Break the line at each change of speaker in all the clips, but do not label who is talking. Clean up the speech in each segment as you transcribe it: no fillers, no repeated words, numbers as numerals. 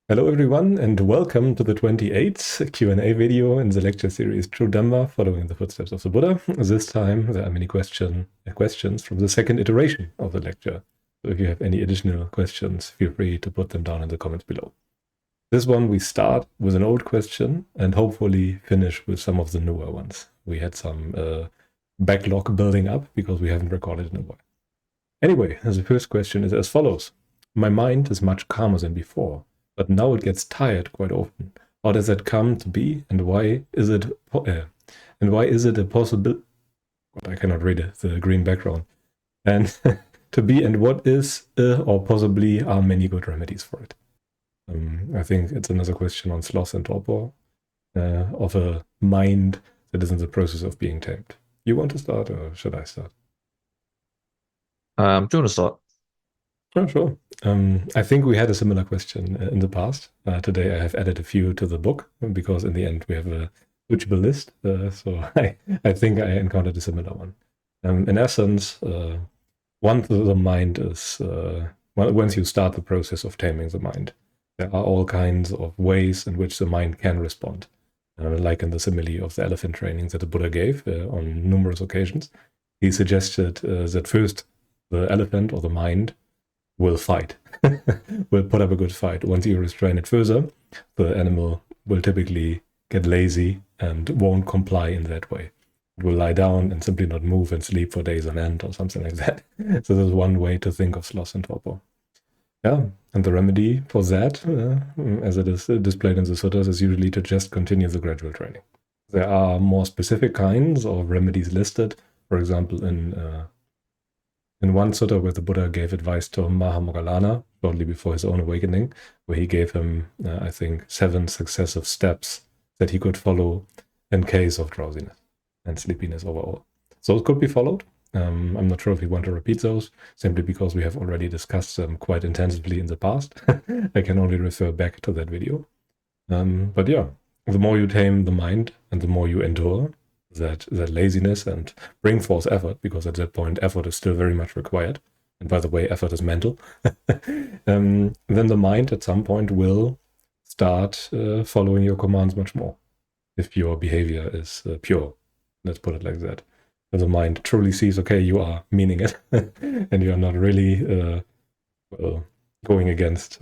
Hello everyone and welcome to the 28th Q&A video in the lecture series True Dhamma, following the footsteps of the Buddha. This time there are many questions from the second iteration of the lecture. So if you have any additional questions, feel free to put them down in the comments below. This one we start with an old question and hopefully finish with some of the newer ones. We had some backlog building up because we haven't recorded in a while. Anyway, the first question is as follows. My mind is much calmer than before, but now it gets tired quite often. How does that come to be, and why is it a possible? I cannot read it, the green background. And to be, and what is or possibly are many good remedies for it? I think it's another question on sloth and torpor of a mind that is in the process of being tamed. You want to start, or should I start?
Do you want to start?
Oh, sure. I think we had a similar question in the past. Today I have added a few to the book because in the end we have a switchable list. So I think I encountered a similar one. In essence, once the mind is, once you start the process of taming the mind, there are all kinds of ways in which the mind can respond. Like in the simile of the elephant training that the Buddha gave on numerous occasions. He suggested that first the elephant or the mind will fight, will put up a good fight. Once you restrain it further, the animal will typically get lazy and won't comply in that way. It will lie down and simply not move and sleep for days on end or something like that. So there's one way to think of sloth and torpor. Yeah, and the remedy for that, as it is displayed in the suttas, is usually to just continue the gradual training. There are more specific kinds of remedies listed. For example, in one sutta where the Buddha gave advice to Mahamoggallana shortly before his own awakening, where he gave him, I think, 7 successive steps that he could follow in case of drowsiness and sleepiness overall. So it could be followed. I'm not sure if we want to repeat those, simply because we have already discussed them quite intensively in the past. I can only refer back to that video. But yeah, the more you tame the mind and the more you endure that laziness and bring forth effort, because at that point effort is still very much required. And by the way, effort is mental. Then the mind at some point will start following your commands much more if your behavior is pure. Let's put it like that. If the mind truly sees, okay, you are meaning it and you are not really going against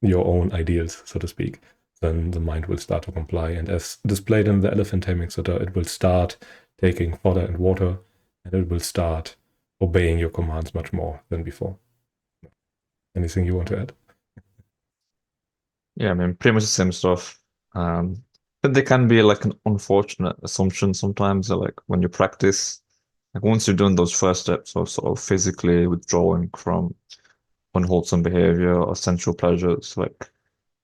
your own ideals, so to speak, then the mind will start to comply. And as displayed in the elephant taming sutta, it will start taking fodder and water, and it will start obeying your commands much more than before. Anything you want to add?
Yeah, I mean, pretty much the same stuff. But there can be like an unfortunate assumption sometimes that like when you practice, like once you're doing those first steps of sort of physically withdrawing from unwholesome behavior or sensual pleasures, like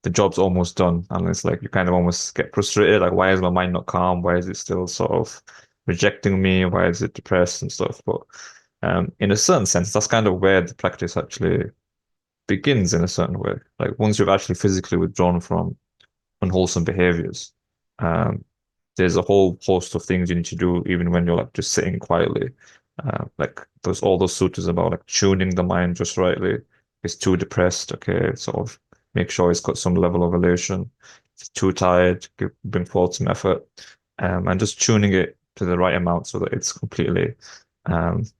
the job's almost done. And it's like you kind of almost get frustrated, like why is my mind not calm? Why is it still sort of rejecting me? Why is it depressed and stuff? But in a certain sense, that's kind of where the practice actually begins in a certain way. Like once you've actually physically withdrawn from unwholesome behaviors, um, there's a whole host of things you need to do, even when you're like just sitting quietly. Like there's all those sutras about like tuning the mind just rightly. It's too depressed, okay, sort of make sure it's got some level of elation. It's too tired, bring forth some effort, and just tuning it to the right amount so that it's completely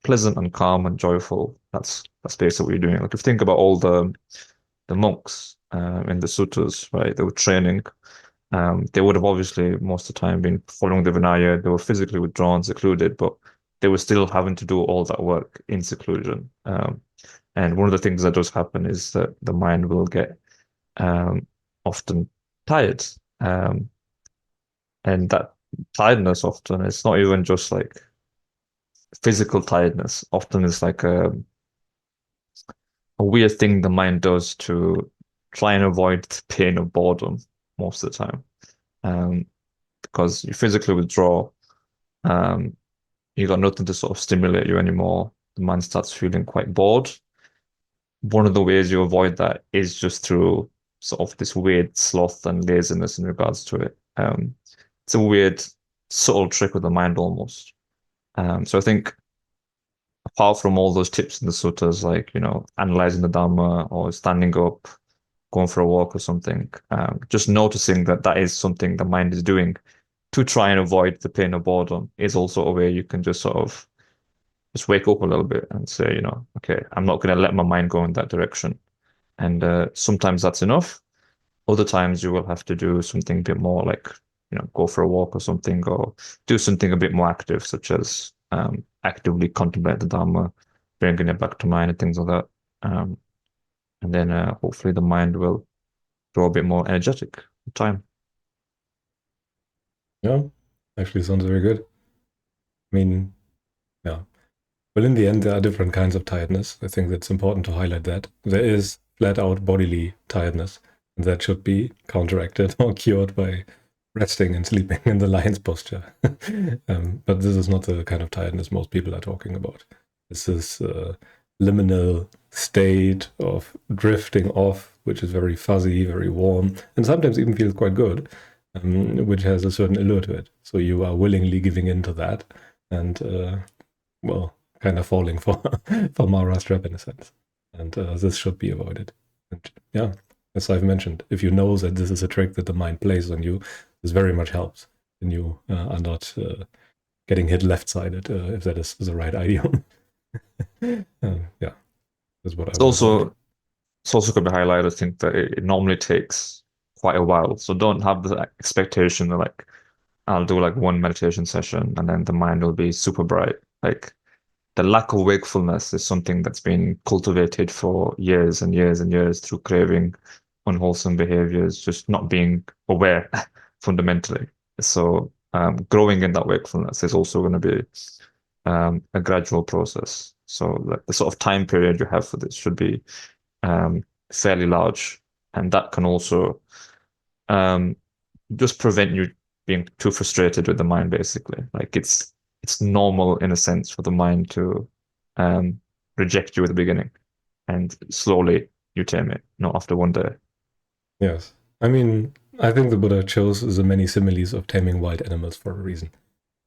pleasant and calm and joyful. That's basically what you're doing. Like if you think about all the monks in the sutras, right? They were training. They would have obviously most of the time been following the Vinaya. They were physically withdrawn, secluded, but they were still having to do all that work in seclusion. And one of the things that does happen is that the mind will get often tired. Um, and that tiredness often it's not even just like physical tiredness. Often it's like a weird thing the mind does to try and avoid the pain of boredom most of the time. Um, because you physically withdraw, um, you got nothing to sort of stimulate you anymore. The mind starts feeling quite bored. One of the ways you avoid that is just through sort of this weird sloth and laziness in regards to it. It's a weird, subtle trick of the mind almost. So I think apart from all those tips in the suttas, like, analyzing the Dhamma or standing up, going for a walk or something, just noticing that that is something the mind is doing to try and avoid the pain of boredom is also a way you can just sort of just wake up a little bit and say, okay, I'm not going to let my mind go in that direction. And sometimes that's enough. Other times you will have to do something a bit more like, go for a walk or something, or do something a bit more active, such as actively contemplate the Dhamma, bringing it back to mind and things like that. And then hopefully the mind will grow a bit more energetic with time.
Yeah, actually sounds very good. I mean, yeah. Well, in the end, there are different kinds of tiredness. I think that's important to highlight that. There is flat out bodily tiredness, and that should be counteracted or cured by resting and sleeping in the lion's posture. But this is not the kind of tiredness most people are talking about. This is a liminal state of drifting off, which is very fuzzy, very warm, and sometimes even feels quite good, which has a certain allure to it. So you are willingly giving into that, and well, kind of falling for Mara's trap in a sense. And this should be avoided. And yeah, as I've mentioned, if you know that this is a trick that the mind plays on you, this very much helps. And you are not getting hit left-sided, if that is the right idiom. Yeah, that's what
It's
I would avoid.
also it's also going to be highlighted, I think, that it normally takes quite a while. So don't have the expectation that like I'll do like one meditation session and then the mind will be super bright. Like the lack of wakefulness is something that's been cultivated for years and years and years through craving, unwholesome behaviors, just not being aware fundamentally. So growing in that wakefulness is also going to be a gradual process. So like the sort of time period you have for this should be fairly large, and that can also just prevent you being too frustrated with the mind, basically. Like it's normal in a sense for the mind to reject you at the beginning, and slowly you tame it, not after one day.
Yes. I mean, I think the Buddha chose the many similes of taming wild animals for a reason.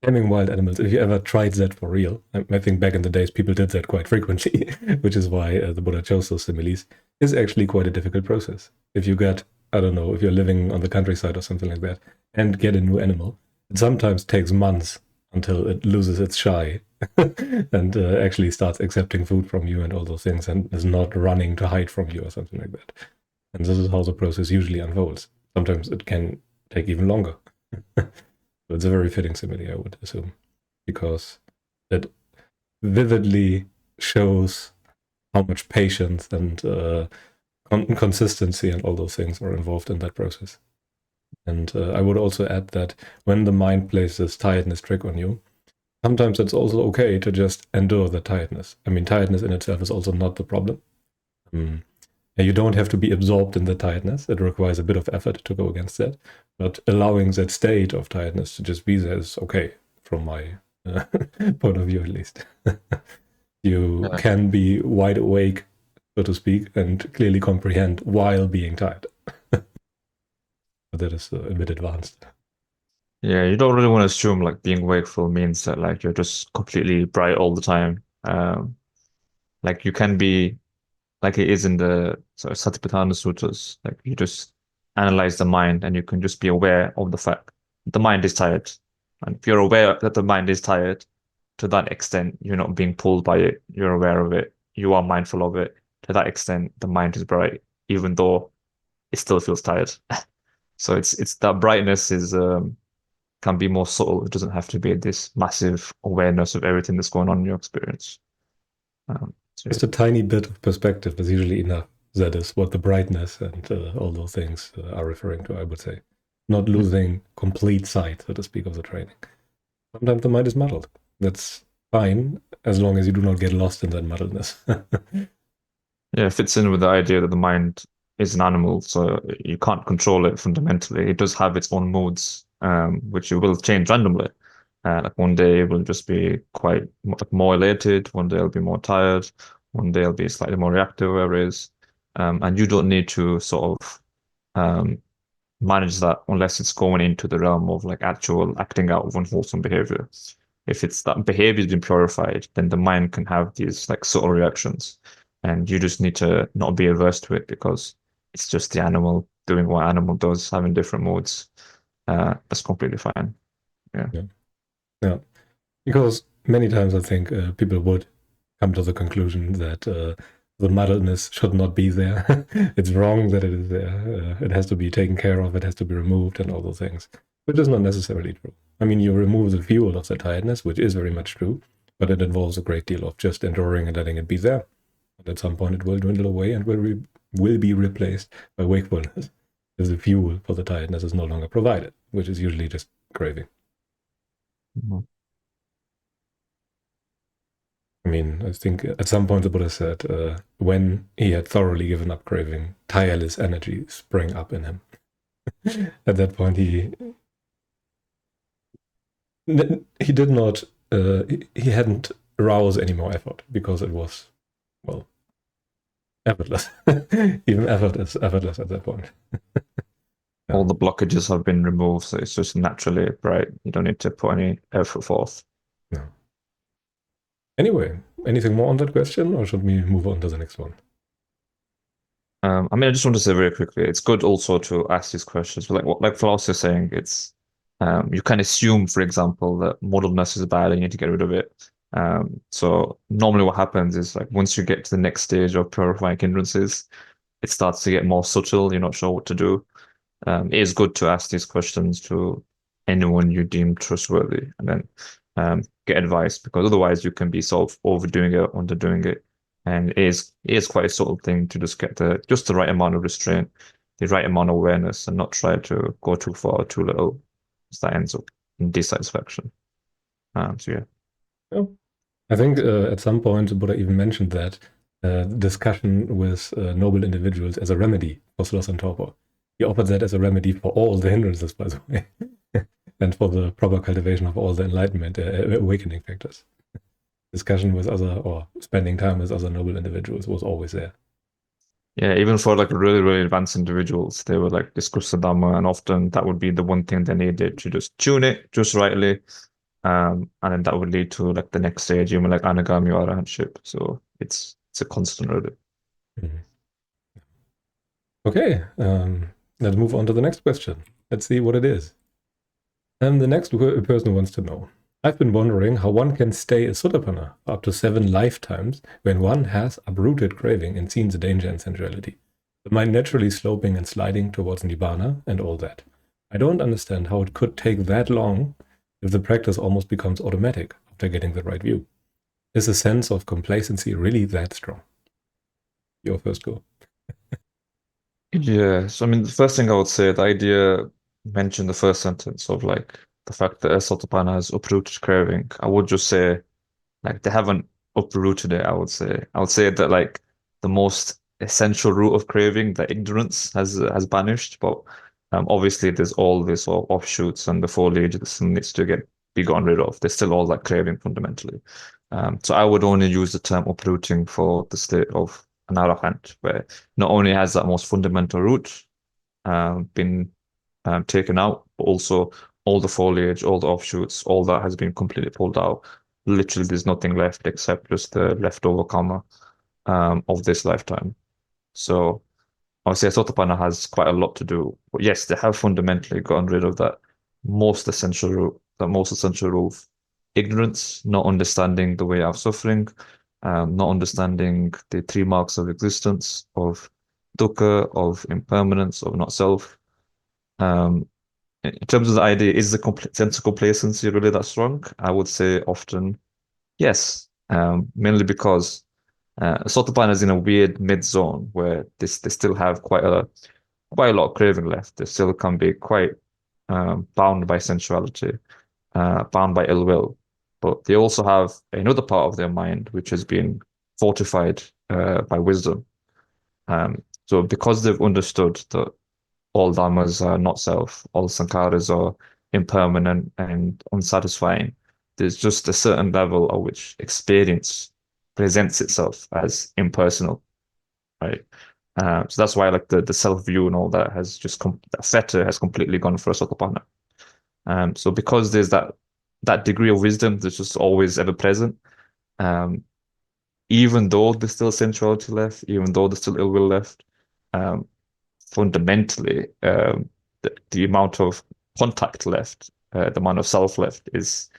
Taming wild animals, if you ever tried that for real, I think back in the days people did that quite frequently, which is why the Buddha chose those similes, is actually quite a difficult process. If you get, I don't know, if you're living on the countryside or something like that, and get a new animal, it sometimes takes months until it loses its shy and actually starts accepting food from you and all those things and is not running to hide from you or something like that. And this is how the process usually unfolds. Sometimes it can take even longer. So it's a very fitting simile, I would assume, because it vividly shows how much patience and consistency and all those things are involved in that process. And I would also add that when the mind plays this tiredness trick on you, sometimes it's also okay to just endure the tiredness. I mean, tiredness in itself is also not the problem. You don't have to be absorbed in the tiredness. It requires a bit of effort to go against that. But allowing that state of tiredness to just be there is okay, from my point of view at least. You can be wide awake, so to speak, and clearly comprehend while being tired. But that is a bit advanced.
Yeah, you don't really want to assume like being wakeful means that like you're just completely bright all the time. Like you can be like it is in the sort of Satipatthana sutras. Like you just analyze the mind and you can just be aware of the fact the mind is tired. And if you're aware that the mind is tired, to that extent, you're not being pulled by it. You're aware of it. You are mindful of it. To that extent, the mind is bright, even though it still feels tired. So it's that brightness is can be more subtle. It doesn't have to be this massive awareness of everything that's going on in your experience.
Just a tiny bit of perspective is usually enough. That is what the brightness and all those things are referring to, I would say. Not losing complete sight, so to speak, of the training. Sometimes the mind is muddled. That's fine, as long as you do not get lost in that muddledness.
Yeah, it fits in with the idea that the mind is an animal, so you can't control it fundamentally. It does have its own moods, which it will change randomly. Like one day it will just be quite more elated, one day it'll be more tired, one day it'll be slightly more reactive, whatever it is. And you don't need to sort of manage that unless it's going into the realm of like actual acting out of unwholesome behavior. If it's that behavior has been purified, then the mind can have these like subtle reactions, and you just need to not be averse to it because it's just the animal doing what animal does, having different modes. That's completely fine. Yeah.
Yeah. Yeah. Because many times I think people would come to the conclusion that the muddleness should not be there. It's wrong that it is there. It has to be taken care of. It has to be removed and all those things, which is not necessarily true. I mean, you remove the fuel of the tiredness, which is very much true, but it involves a great deal of just enduring and letting it be there. And at some point, it will dwindle away and will be replaced by wakefulness if the fuel for the tiredness is no longer provided, which is usually just craving.
Mhm.
I mean, I think at some point the Buddha said, when he had thoroughly given up craving, tireless energy sprang up in him. At that point, he did not, he hadn't aroused any more effort because it was, well, effortless. Even effort is effortless at that point.
All the blockages have been removed, so it's just naturally bright. You don't need to put any effort forth.
No. Anyway, anything more on that question, or should we move on to the next one?
I mean, I just want to say very quickly, it's good also to ask these questions. But like what like philosophy is saying, it's you can assume, for example, that muddleness is bad and you need to get rid of it. So normally what happens is like once you get to the next stage of purifying hindrances, it starts to get more subtle. You're not sure what to do. It is good to ask these questions to anyone you deem trustworthy and then get advice because otherwise you can be sort of overdoing it, underdoing it. And it is quite a subtle thing to just get just the right amount of restraint, the right amount of awareness, and not try to go too far or too little. So that ends up in dissatisfaction. So yeah.
Yeah. I think at some point the Buddha even mentioned that discussion with noble individuals as a remedy for sloth and torpor. He offered that as a remedy for all the hindrances, by the way, and for the proper cultivation of all the enlightenment, awakening factors. Discussion with other, or spending time with other noble individuals was always there.
Yeah, even for like really, really advanced individuals, they would like discuss the Dhamma, and often that would be the one thing they needed to just tune it just rightly. And then that would lead to like the next stage, even like anagami or arahantship. So it's a constant really.
Mhm. Okay, let's move on to the next question. Let's see what it is. And the next person wants to know. I've been wondering how one can stay a Sotapanna for up to 7 lifetimes when one has uprooted craving and seen the danger and sensuality. The mind naturally sloping and sliding towards Nibbana and all that. I don't understand how it could take that long if the practice almost becomes automatic after getting the right view. Is a sense of complacency really that strong? Your first go.
Yeah, so I mean, the first thing I would say, the idea mentioned the first sentence of like the fact that a Sotapanna has uprooted craving. I would just say like they haven't uprooted it, I would say that like the most essential root of craving, the ignorance has banished, but obviously there's all this sort of offshoots and the foliage that still needs to be gotten rid of. There's still all that craving fundamentally. So I would only use the term uprooting for the state of an arahant, where not only has that most fundamental root been taken out, but also all the foliage, all the offshoots, all that has been completely pulled out. Literally, there's nothing left except just the leftover karma of this lifetime. So obviously, Sotapanna has quite a lot to do. But yes, they have fundamentally gotten rid of that most essential rule of ignorance, not understanding the way of suffering, not understanding the 3 marks of existence, of dukkha, of impermanence, of not self. Um, in terms of the idea, is the sense of complacency really that strong? I would say often yes, mainly because Sotapanna is in a weird mid zone where they still have quite a lot of craving left. They still can be quite bound by sensuality, bound by ill will, but they also have another part of their mind which has been fortified by wisdom. So because they've understood that all dhammas are not self, all sankharas are impermanent and unsatisfying, there's just a certain level at which experience presents itself as impersonal, right? So that's why like the self view and all that has just that fetter has completely gone for a Sotapanna. So because there's that degree of wisdom that's just always ever present, um, even though there's still sensuality left, even though there's still ill will left, um, fundamentally, the amount of contact left, the amount of self left is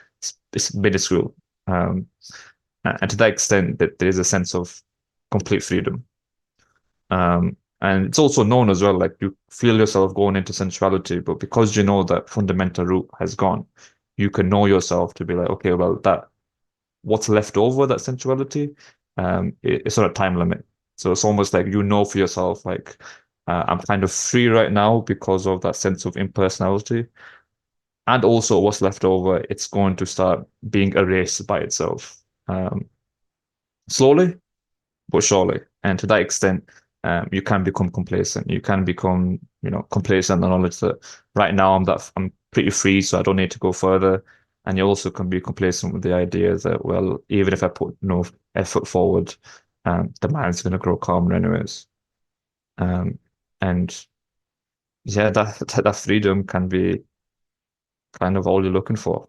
minuscule. And to that extent, that there is a sense of complete freedom. And it's also known as well, like you feel yourself going into sensuality, but because you know that fundamental root has gone, you can know yourself to be like, okay, well, that what's left over that sensuality, it's not a time limit. So it's almost like you know for yourself, like I'm kind of free right now because of that sense of impersonality. And also what's left over, it's going to start being erased by itself. Slowly, but surely. And to that extent, you can become complacent. You can become, complacent in the knowledge that right now I'm pretty free, so I don't need to go further. And you also can be complacent with the idea that, well, even if I put no effort forward, the mind's going to grow calmer anyways. And yeah, that freedom can be kind of all you're looking for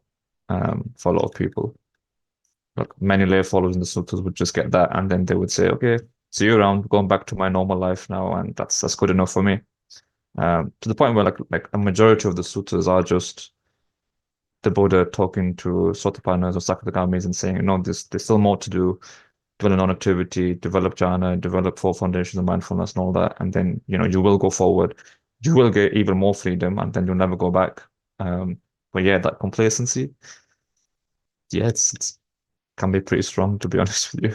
a lot of people. Like many lay followers in the suttas would just get that, and then they would say, "Okay, see you around. Going back to my normal life now," and that's good enough for me. To the point where like a majority of the suttas are just the Buddha talking to Sotapannas or Sakadagamis and saying, "No, there's still more to do. Develop non-activity, develop jhana, develop four foundations of mindfulness, and all that, and then you will go forward. You will get even more freedom, and then you'll never go back." But yeah, that complacency, yeah, it's can be pretty strong, to be honest with you.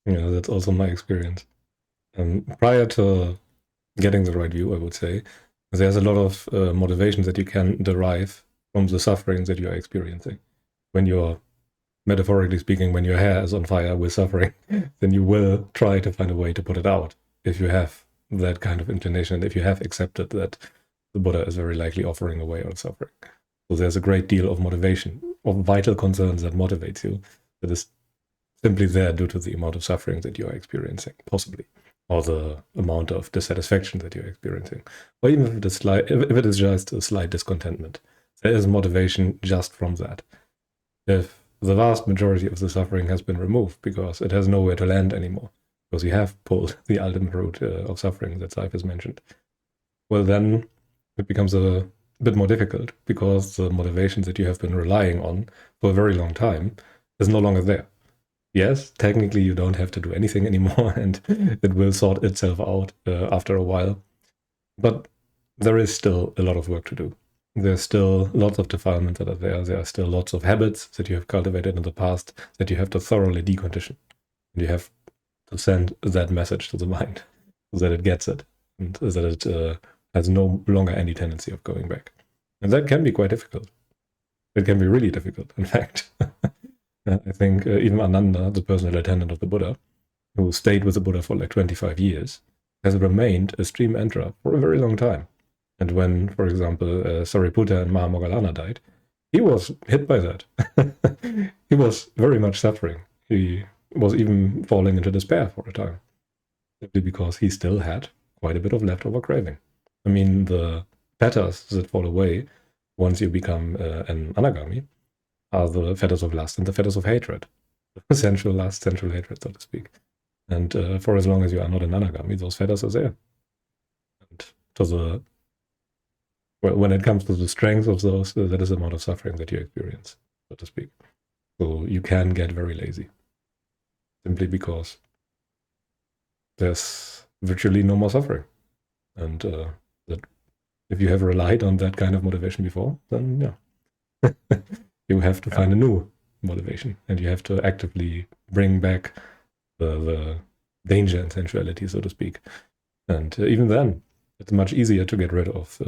Yeah, that's also my experience. Prior to getting the right view, I would say, there's a lot of motivations that you can derive from the sufferings that you're experiencing. When you're, metaphorically speaking, when your hair is on fire with suffering, then you will try to find a way to put it out if you have that kind of inclination, and if you have accepted that the Buddha is very likely offering a way out of suffering. So there's a great deal of motivation, of vital concerns that motivates you, that is simply there due to the amount of suffering that you're experiencing, possibly, or the amount of dissatisfaction that you're experiencing, or even if it is just a slight discontentment. There is motivation just from that. If the vast majority of the suffering has been removed because it has nowhere to land anymore, because you have pulled the ultimate root of suffering that Saif has mentioned, well, then it becomes a bit more difficult because the motivation that you have been relying on for a very long time is no longer there. Yes, technically you don't have to do anything anymore and it will sort itself out after a while. But there is still a lot of work to do. There's still lots of defilements that are there. There are still lots of habits that you have cultivated in the past that you have to thoroughly decondition. And you have to send that message to the mind so that it gets it and that it has no longer any tendency of going back. And that can be quite difficult. It can be really difficult, in fact. I think even Ananda, the personal attendant of the Buddha, who stayed with the Buddha for like 25 years, has remained a stream enterer for a very long time. And when, for example, Sariputta and Mahamoggallana died, he was hit by that. He was very much suffering. He was even falling into despair for a time, simply because he still had quite a bit of leftover craving. I mean, the fetters that fall away once you become an anagami are the fetters of lust and the fetters of hatred. Sensual lust, sensual hatred, so to speak. And for as long as you are not an anagami, those fetters are there. And when it comes to the strength of those, that is the amount of suffering that you experience, so to speak. So you can get very lazy, simply because there's virtually no more suffering. And that if you have relied on that kind of motivation before, then yeah, you have to find a new motivation, and you have to actively bring back the danger and sensuality, so to speak. And even then, it's much easier to get rid of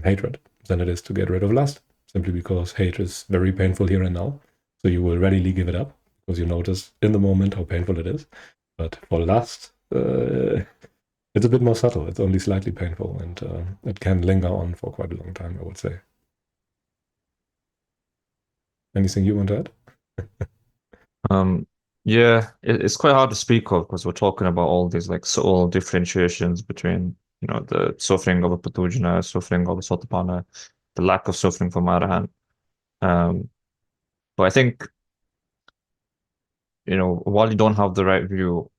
hatred than it is to get rid of lust, simply because hate is very painful here and now. So you will readily give it up because you notice in the moment how painful it is. But for lust, it's a bit more subtle. It's only slightly painful, and it can linger on for quite a long time, I would say. Anything you want to
add? Yeah, it's quite hard to speak of because we're talking about all these like subtle differentiations between, the suffering of a Patujana, suffering of a Sotapanna, the lack of suffering from Arahant. But I think, while you don't have the right view,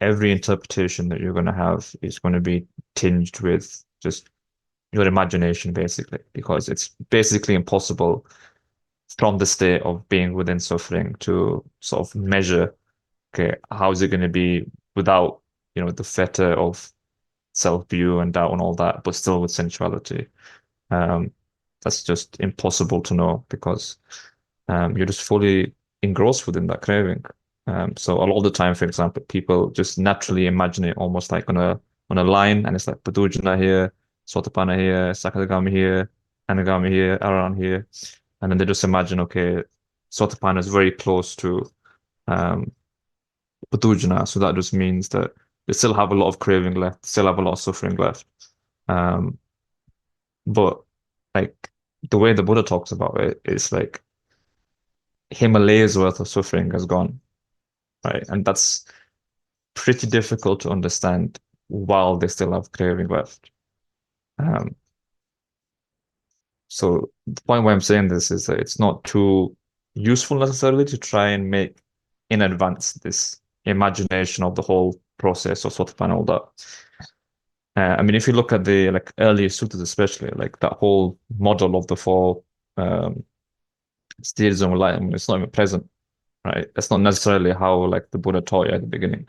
every interpretation that you're going to have is going to be tinged with just your imagination, basically, because it's basically impossible from the state of being within suffering to sort of measure, okay, how is it going to be without, the fetter of self-view and doubt and all that, but still with sensuality. Um, that's just impossible to know because you're just fully engrossed within that craving. So a lot of the time, for example, people just naturally imagine it almost like on a line, and it's like Padujana here, Sotapanna here, Sakadagami here, Anagami here, around here, and then they just imagine, okay, Sotapanna is very close to um, Padujana, so that just means that they still have a lot of craving left, still have a lot of suffering left. Um, but like the way the Buddha talks about it is like Himalayas worth of suffering has gone, right? And that's pretty difficult to understand while they still have craving left. Um, so the point why I'm saying this is that it's not too useful necessarily to try and make in advance this imagination of the whole process of Sotapanna and all that. I mean, if you look at the like earlier suttas, especially like that whole model of the four um, stages of enlightenment, it's not even present, right? That's not necessarily how like the Buddha taught you at the beginning.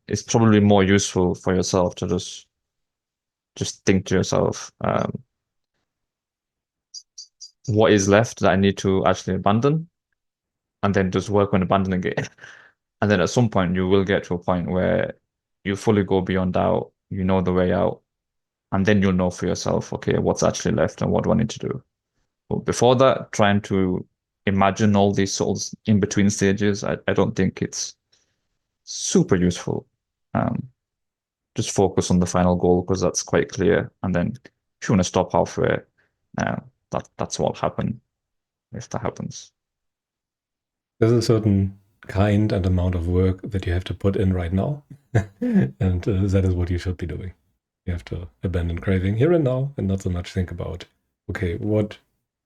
It's probably more useful for yourself to just think to yourself, what is left that I need to actually abandon, and then just work on abandoning it. And then at some point, you will get to a point where you fully go beyond doubt, you know the way out, and then you'll know for yourself, okay, what's actually left and what do I need to do. But before that, trying to imagine all these sort of in between stages, I don't think it's super useful. Um, just focus on the final goal because that's quite clear. And then if you want to stop halfway, that's what will happen if that happens.
There's a certain kind and amount of work that you have to put in right now, and that is what you should be doing. You have to abandon craving here and now and not so much think about, okay, what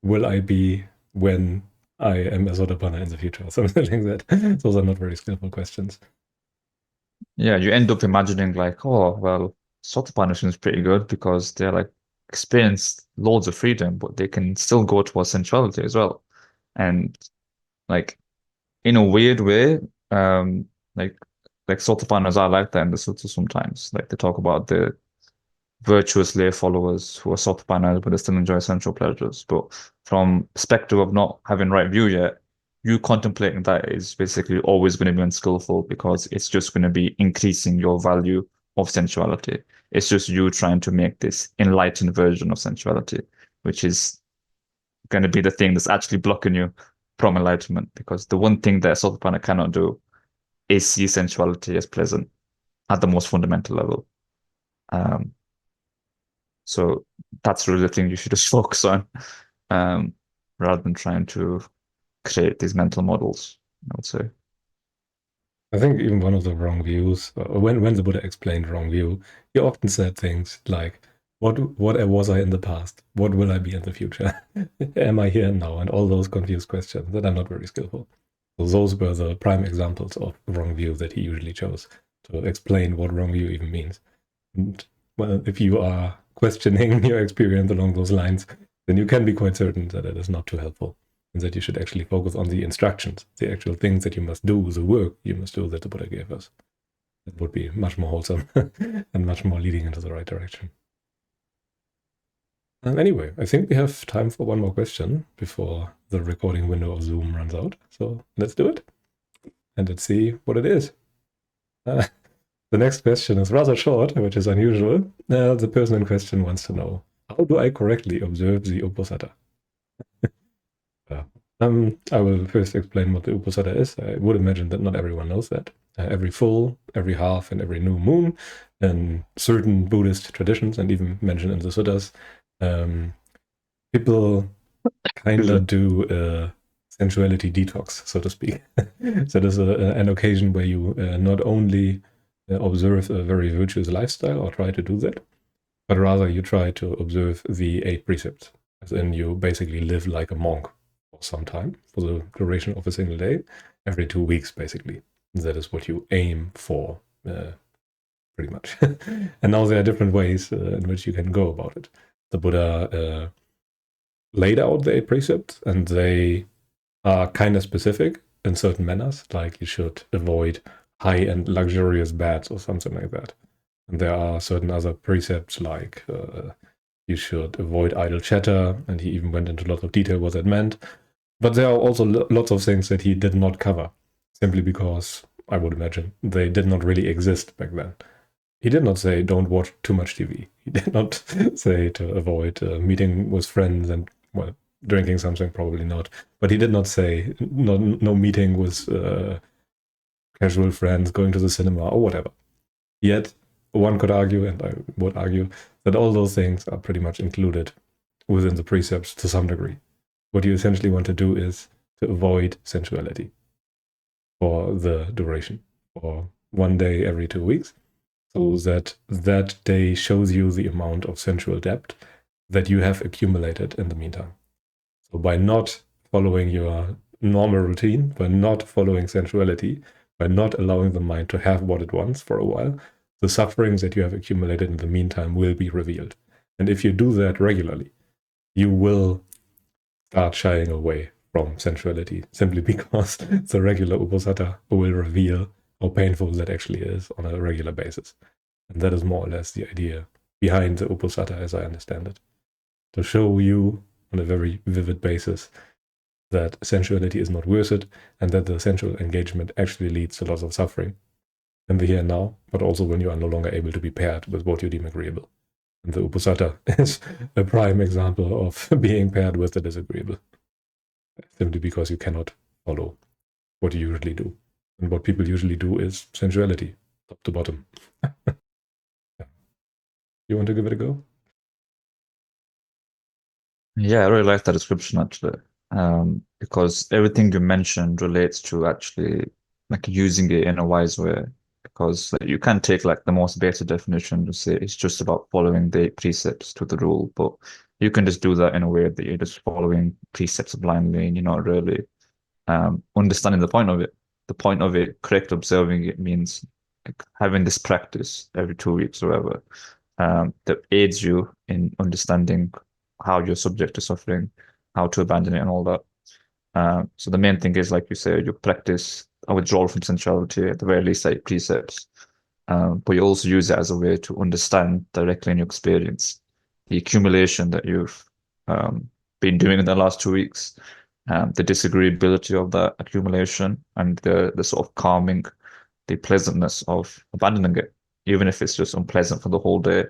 will I be when I am a Sotapanna in the future? Something like that. Those are not very skillful questions.
Yeah, you end up imagining like, oh, well, Sotapanna seems pretty good because they're like experienced loads of freedom, but they can still go towards sensuality as well. And like in a weird way, um, like Sotapannas are like that in the sutta sometimes. Like they talk about the virtuous lay followers who are Sotapannas, but they still enjoy sensual pleasures. But from perspective of not having right view yet, you contemplating that is basically always going to be unskillful because it's just going to be increasing your value of sensuality. It's just you trying to make this enlightened version of sensuality, which is going to be the thing that's actually blocking you from enlightenment. Because the one thing that Sotapanna cannot do is see sensuality as pleasant at the most fundamental level. Um, So that's really the thing you should just focus on, um, rather than trying to create these mental models, I would say.
I think even one of the wrong views, when the Buddha explained wrong view, he often said things like, what was I in the past? What will I be in the future? Am I here now? And all those confused questions that are not very skillful. So those were the prime examples of wrong view that he usually chose to explain what wrong view even means. And well, if you are questioning your experience along those lines, then you can be quite certain that it is not too helpful and that you should actually focus on the instructions, the actual things that you must do, the work you must do that the Buddha gave us. That would be much more wholesome and much more leading into the right direction. Anyway, I think we have time for one more question before the recording window of Zoom runs out. So let's do it. And let's see what it is. The next question is rather short, which is unusual. The person in question wants to know, how do I correctly observe the Uposatha? I will first explain what the Uposatha is. I would imagine that not everyone knows that. Every full, every half, and every new moon, in certain Buddhist traditions, and even mentioned in the suttas, people kind of do a sensuality detox, so to speak. So there's an occasion where you not only observe a very virtuous lifestyle or try to do that, but rather you try to observe the 8 precepts, as in you basically live like a monk for some time, for the duration of a single day, every 2 weeks, basically. That is what you aim for pretty much. And now there are different ways in which you can go about it. The Buddha laid out the 8 precepts, and they are kind of specific in certain manners, like you should avoid high-end luxurious beds or something like that. And there are certain other precepts like you should avoid idle chatter, and he even went into lots of detail what that meant. But there are also lots of things that he did not cover, simply because, I would imagine, they did not really exist back then. He did not say don't watch too much TV. He did not say to avoid meeting with friends and, well, drinking something, probably not. But he did not say no meeting with casual friends, going to the cinema, or whatever. Yet, one could argue, and I would argue, that all those things are pretty much included within the precepts to some degree. What you essentially want to do is to avoid sensuality for the duration, for 1 day every 2 weeks, so that that day shows you the amount of sensual depth that you have accumulated in the meantime. So by not following your normal routine, by not following sensuality, by not allowing the mind to have what it wants for a while, the sufferings that you have accumulated in the meantime will be revealed. And if you do that regularly, you will start shying away from sensuality, simply because the regular Uposatha will reveal how painful that actually is on a regular basis. And that is more or less the idea behind the Uposatha, as I understand it. To show you on a very vivid basis that sensuality is not worth it, and that the sensual engagement actually leads to lots of suffering in the here and now, but also when you are no longer able to be paired with what you deem agreeable. And the Uposatha is a prime example of being paired with the disagreeable, simply because you cannot follow what you usually do. And what people usually do is sensuality, top to bottom. You want to give it a go?
Yeah, I really like that description actually, because everything you mentioned relates to actually like using it in a wise way. Because like, you can take like the most basic definition to say it's just about following the precepts to the rule, but you can just do that in a way that you're just following precepts blindly and you're not really understanding the point of it. The point of it, correct observing it, means like, having this practice every 2 weeks or whatever that aids you in understanding how you're subject to suffering, how to abandon it, and all that. So the main thing is, like you say, you practice a withdrawal from sensuality, at the very least, like precepts. But you also use it as a way to understand directly in your experience the accumulation that you've been doing in the last 2 weeks, the disagreeability of that accumulation, and the sort of calming, the pleasantness of abandoning it, even if it's just unpleasant for the whole day.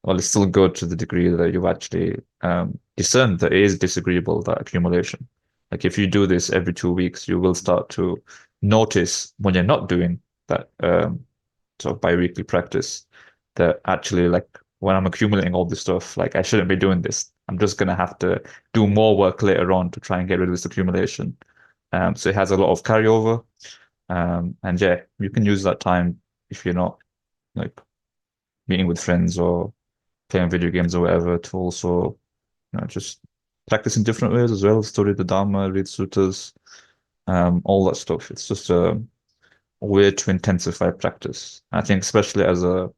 Well, it's still good to the degree that you've actually discerned that it is disagreeable, that accumulation. Like if you do this every 2 weeks, you will start to notice when you're not doing that sort of bi-weekly practice that actually, like, when I'm accumulating all this stuff, like I shouldn't be doing this. I'm just gonna have to do more work later on to try and get rid of this accumulation. So it has a lot of carryover. And yeah, you can use that time if you're not like meeting with friends or playing video games or whatever to also, just practice in different ways as well. Study the Dhamma, read suttas, all that stuff. It's just a way to intensify practice. I think especially as a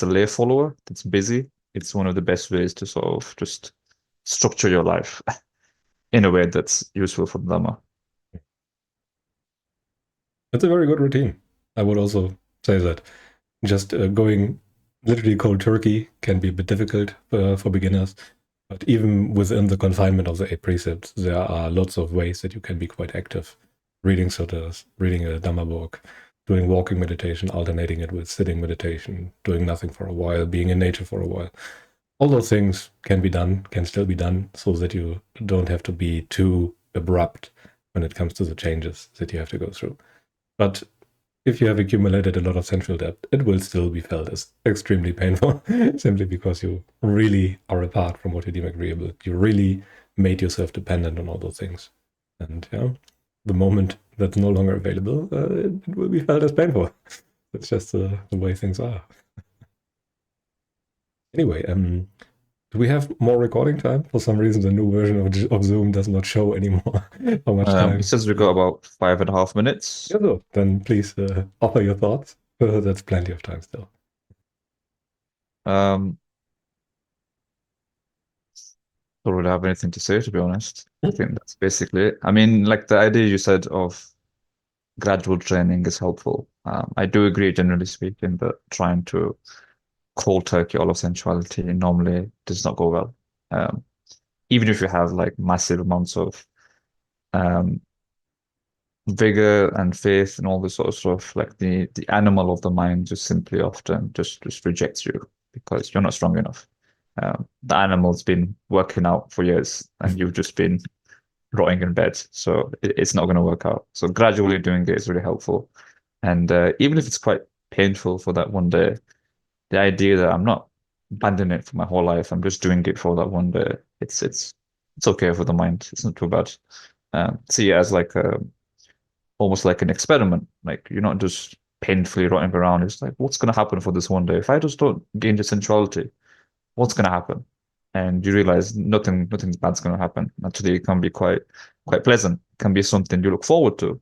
lay follower that's busy, it's one of the best ways to sort of just structure your life in a way that's useful for the Dhamma.
It's a very good routine. I would also say that just going literally cold turkey can be a bit difficult for beginners. But even within the confinement of the 8 precepts, there are lots of ways that you can be quite active. Reading suttas, reading a Dhamma book, doing walking meditation, alternating it with sitting meditation, doing nothing for a while, being in nature for a while. All those things can be done, can still be done, so that you don't have to be too abrupt when it comes to the changes that you have to go through. But if you have accumulated a lot of sensual depth, it will still be felt as extremely painful, simply because you really are apart from what you deem agreeable. You really made yourself dependent on all those things. And the moment that's no longer available, it will be felt as painful. That's just the way things are. Anyway, do we have more recording time? For some reason, the new version of Zoom does not show anymore how much time.
It says we've got about 5.5 minutes.
Yeah, so then please offer your thoughts. That's plenty of time still.
Don't really have anything to say, to be honest. I think that's basically it. I mean, like the idea you said of gradual training is helpful. I do agree, generally speaking, that trying to cold turkey all of sensuality normally does not go well. Um, Even if you have like massive amounts of um, vigor and faith and all this sort of stuff, like the animal of the mind just simply often just rejects you because you're not strong enough. The animal's been working out for years, and you've just been rotting in bed, so it's not going to work out. So gradually doing it is really helpful, and even if it's quite painful for that one day, the idea that I'm not abandoning it for my whole life, I'm just doing it for that one day. It's okay for the mind. It's not too bad. See it as like almost like an experiment. Like you're not just painfully rotting around. It's like, what's going to happen for this one day? If I just don't gain the sensuality, what's going to happen? And you realize nothing bad's going to happen. Actually, it can be quite pleasant. It can be something you look forward to.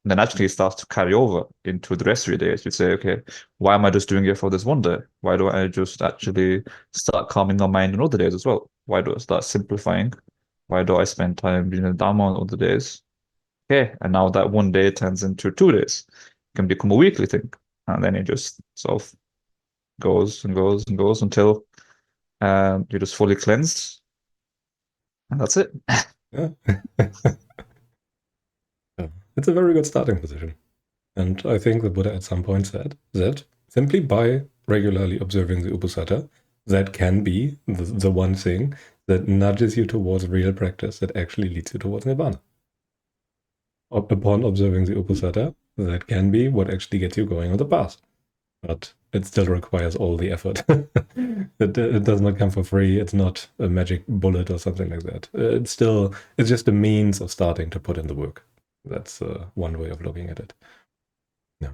And then actually it starts to carry over into the rest of your days. You say, okay, why am I just doing it for this one day? Why don't I just actually start calming my mind on other days as well? Why do I start simplifying? Why do I spend time reading the Dhamma on other days? Okay, and now that one day turns into 2 days. It can become a weekly thing. And then it just sort of goes and goes and goes until you're just fully cleansed. And that's it.
Yeah. Yeah. It's a very good starting position. And I think the Buddha at some point said that simply by regularly observing the Uposatha, that can be the one thing that nudges you towards real practice that actually leads you towards Nibbana. Upon observing the Uposatha, that can be what actually gets you going on the path. But it still requires all the effort. It does not come for free. It's not a magic bullet or something like that. It's just a means of starting to put in the work. That's one way of looking at it. Yeah.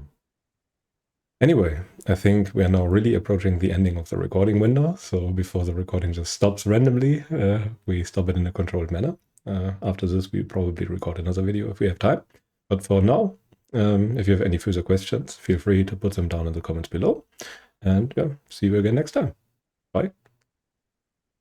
Anyway, I think we are now really approaching the ending of the recording window. So before the recording just stops randomly, we stop it in a controlled manner. After this, we probably record another video if we have time. But for now, if you have any further questions, feel free to put them down in the comments below. And yeah, see you again next time.